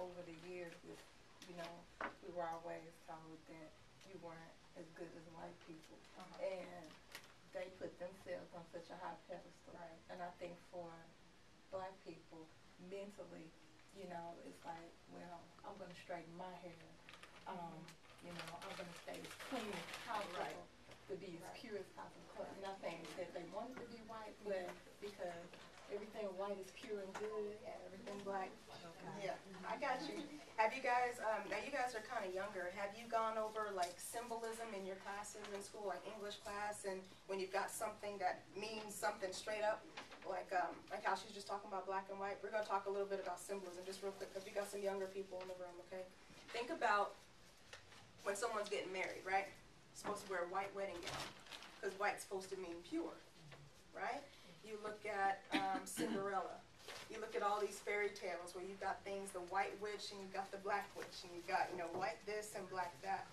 over the years, you know, we were always told that you weren't as good as white people. And they put themselves on such a high pedestal. Right. And I think for black people, mentally, you know, it's like, well, I'm going to straighten my hair. You know, I'm going to stay as clean as possible, to be as pure as possible. I'm not saying that they wanted to be white, but because everything white is pure and good, and everything black. Yeah, I got you. Have you guys, now you guys are kind of younger, have you gone over like symbolism in your classes in school, like English class, and when you've got something that means something straight up, like how she's just talking about black and white, we're going to talk a little bit about symbolism just real quick, because we got some younger people in the room, okay? Think about when someone's getting married, right? Supposed to wear a white wedding gown, because white's supposed to mean pure, right? You look at Cinderella. You look at all these fairy tales where you've got things, the white witch and you've got the black witch, and you've got, you know, white this and black that.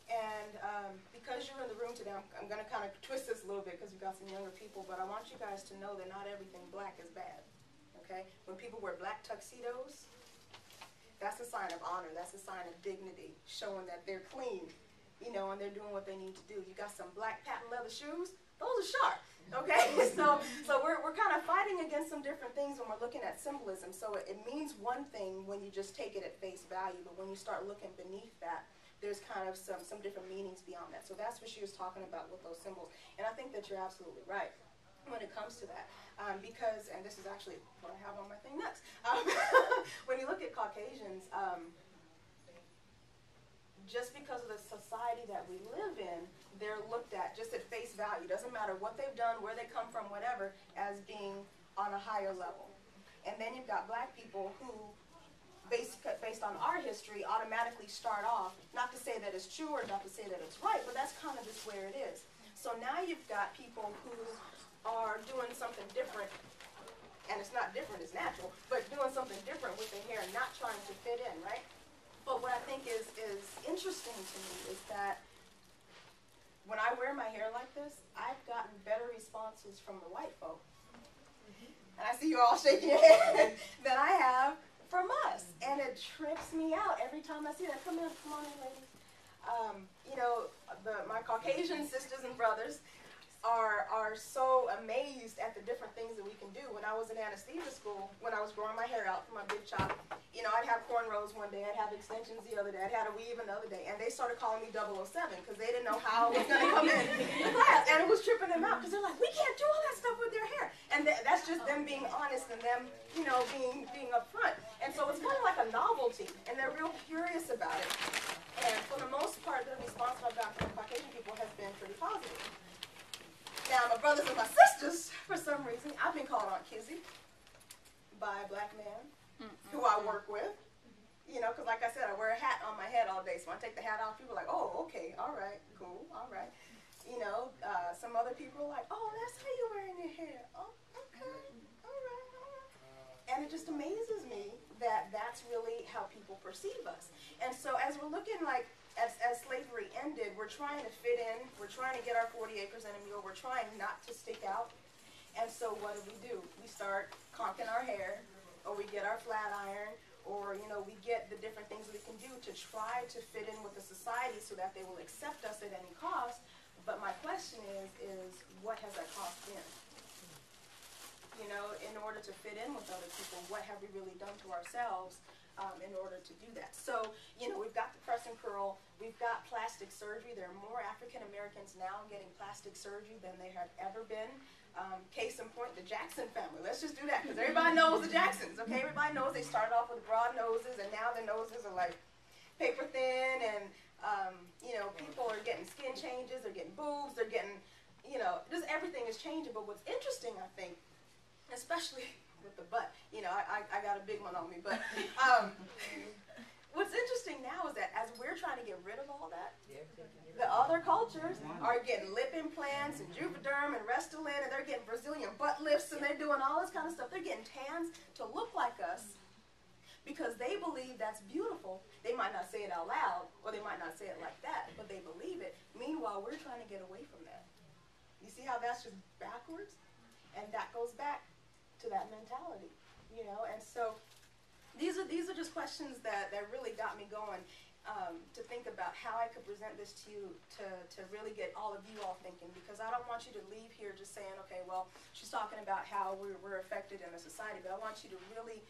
And because you're in the room today, I'm going to kind of twist this a little bit because we've got some younger people, but I want you guys to know that not everything black is bad, okay? When people wear black tuxedos, that's a sign of honor. That's a sign of dignity, showing that they're clean, you know, and they're doing what they need to do. You got some black patent leather shoes, those are sharp. Okay, so we're kind of fighting against some different things when we're looking at symbolism. So it means one thing when you just take it at face value, but when you start looking beneath that, there's kind of some different meanings beyond that. So that's what she was talking about with those symbols. And I think that you're absolutely right when it comes to that. Because, and this is actually what I have on my thing next, when you look at Caucasians, just because of the society that we live in, they're looked at just at face value. Doesn't matter what they've done, where they come from, whatever, as being on a higher level. And then you've got black people who, based on our history, automatically start off, not to say that it's true or not to say that it's right, but that's kind of just where it is. So now you've got people who are doing something different, and it's not different, it's natural, but doing something different with their hair, not trying to fit in, right? But what I think is interesting to me is that when I wear my hair like this, I've gotten better responses from the white folk. And I see you all shaking your head than I have from us. And it trips me out every time I see that. Come on in, ladies. You know, my Caucasian sisters and brothers are so amazed at the different things that we can do. When I was in anesthesia school, when I was growing my hair out for my big chop, you know, I'd have cornrows one day, I'd have extensions the other day, I'd have a weave another day, and they started calling me 007 because they didn't know how it was going to come in the class, and it was tripping them out because they're like, we can't do all that stuff with their hair, and that's just them being honest and them, you know, being upfront, and so it's kind of like a novelty, and they're real curious about it, and for the most part, the response I've gotten from Caucasian people has been pretty positive. Now, my brothers and my sisters, for some reason, I've been called Aunt Kizzy by a black man who I work with. You know, because like I said, I wear a hat on my head all day. So when I take the hat off, people are like, oh, okay, all right, cool, all right. You know, some other people are like, oh, that's how you're wearing your hair. Oh, okay, all right, all right. And it just amazes me that that's really how people perceive us. And so as we're looking like, as slavery ended, we're trying to fit in, we're trying to get our 40 acres and a mule, we're trying not to stick out. And so what do? We start conking our hair, or we get our flat iron, or, you know, we get the different things we can do to try to fit in with the society so that they will accept us at any cost. But my question is what has that cost been? You know, in order to fit in with other people, what have we really done to ourselves in order to do that? So, you know, we've got the press and curl, we've got plastic surgery. There are more African Americans now getting plastic surgery than there have ever been. Case in point, the Jackson family. Let's just do that, because everybody knows the Jacksons, okay? Everybody knows they started off with broad noses, and now their noses are like paper thin, and, you know, people are getting skin changes, they're getting boobs, they're getting, you know, just everything is changing. But what's interesting, I think, especially with the butt, you know, I got a big one on me, but what's interesting now is that as we're trying to get rid of all that, the other cultures are getting lip implants and Juvederm and Restylane, and they're getting Brazilian butt lifts, and they're doing all this kind of stuff. They're getting tans to look like us because they believe that's beautiful. They might not say it out loud, or they might not say it like that, but they believe it. Meanwhile, we're trying to get away from that. You see how that's just backwards? And that goes back to that mentality, you know. And so these are are just questions that really got me going to think about how I could present this to you to really get all of you all thinking, because I don't want you to leave here just saying, okay, well, she's talking about how we're affected in a society, but I want you to really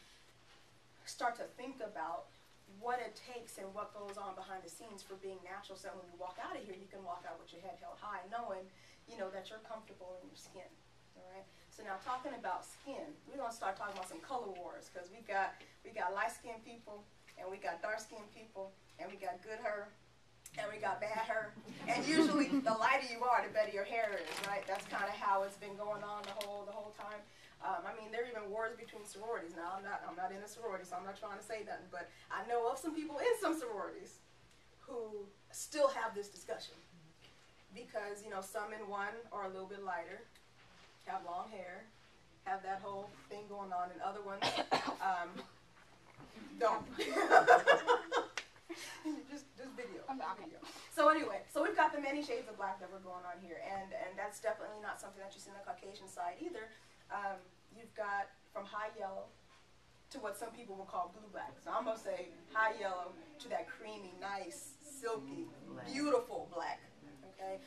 start to think about what it takes and what goes on behind the scenes for being natural, so when you walk out of here, you can walk out with your head held high, knowing, you know, that you're comfortable in your skin. All right. So now, talking about skin, we're gonna start talking about some color wars, because we got light-skinned people, and we got dark-skinned people, and we got good hair, and we got bad hair. And usually, the lighter you are, the better your hair is, right? That's kind of how it's been going on the whole time. I mean, there are even wars between sororities. Now, I'm not in a sorority, so I'm not trying to say nothing, but I know of some people in some sororities who still have this discussion, because, you know, some in one are a little bit lighter, have long hair, have that whole thing going on, and other ones don't. just video. So anyway, so we've got the many shades of black that we're going on here, and that's definitely not something that you see on the Caucasian side either. You've got from high yellow to what some people will call blue black. So I'm going to say high yellow to that creamy, nice, silky, beautiful black. Okay?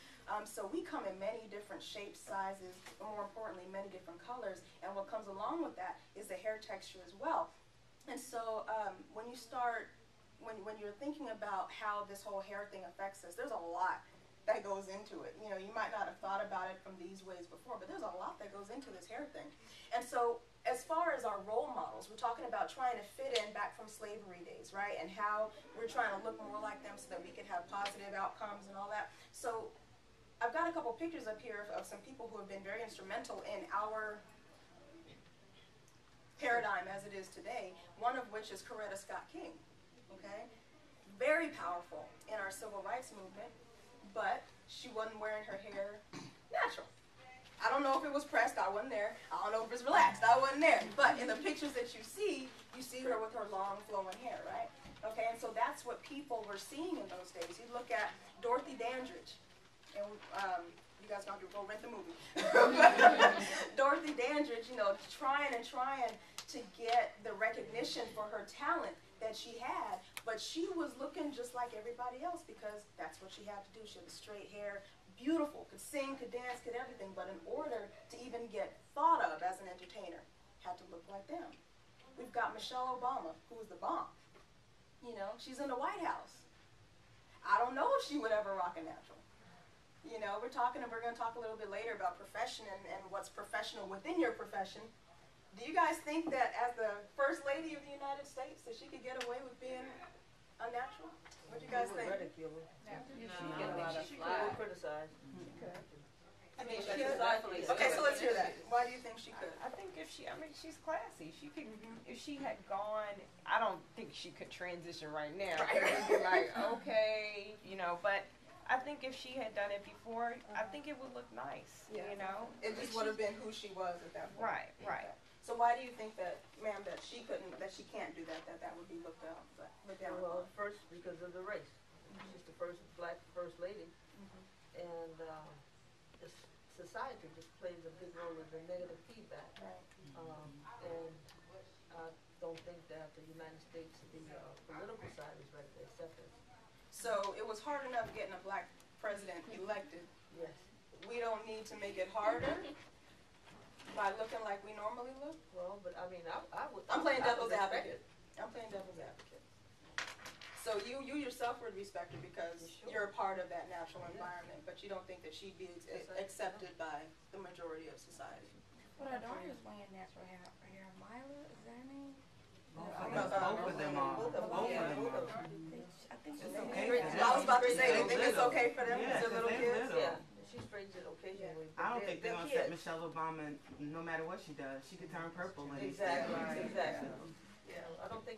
So we come in many different shapes, sizes, but more importantly, many different colors. And what comes along with that is the hair texture as well. And so when you start, when you're thinking about how this whole hair thing affects us, there's a lot that goes into it. You know, you might not have thought about it from these ways before, but there's a lot that goes into this hair thing. And so as far as our role models, we're talking about trying to fit in back from slavery days, right? And how we're trying to look more like them so that we can have positive outcomes and all that. So I've got a couple pictures up here of some people who have been very instrumental in our paradigm as it is today, one of which is Coretta Scott King, okay? Very powerful in our civil rights movement, but she wasn't wearing her hair natural. I don't know if it was pressed, I wasn't there. I don't know if it's relaxed, I wasn't there. But in the pictures that you see her with her long flowing hair, right? Okay, and so that's what people were seeing in those days. You look at Dorothy Dandridge, and you guys gonna go rent the movie. Dorothy Dandridge, you know, trying to get the recognition for her talent that she had, but she was looking just like everybody else because that's what she had to do. She had the straight hair, beautiful, could sing, could dance, could everything, but in order to even get thought of as an entertainer, had to look like them. We've got Michelle Obama, who is the bomb. You know, she's in the White House. I don't know if she would ever rock a natural. You know, we're going to talk a little bit later about profession and what's professional within your profession. Do you guys think that as the First Lady of the United States that she could get away with being unnatural? What do you guys think? Ridicule her. She could criticize. She could. I mean, she definitely. Okay, so let's hear that. Why do you think she could? I think if she, I mean, she's classy. She could, if she had gone, I don't think she could transition right now. Right. It'd be like, okay, you know, but I think if she had done it before, I think it would look nice, you know. It just would have been who she was at that point. Right, right. So why do you think that, ma'am, that she can't do that, that would be looked down Well, upon? first, because of the race. She's the first black first lady. And this society just plays a big role in the negative feedback. Right. And I don't think that the United States, the political side is ready to accept it. So it was hard enough getting a black president elected. Yes. We don't need to make it harder by looking like we normally look? Well, but I mean, I would. I'm playing devil's advocate. I'm playing devil's advocate. So you yourself would respect her because Sure. you're a part of that natural environment, but you don't think that she'd be accepted by the majority of society. Well, her daughter's wearing natural hair. Myla, is that her name? Both of them are. I think It's she's okay. I was about to say, they think it's okay for them Yeah, because they're little kids? Yeah, she straightens it occasionally. I don't think they're they're gonna set kids. Michelle Obama no matter what she does. She could turn purple and Exactly, still- exactly. Yeah, I don't think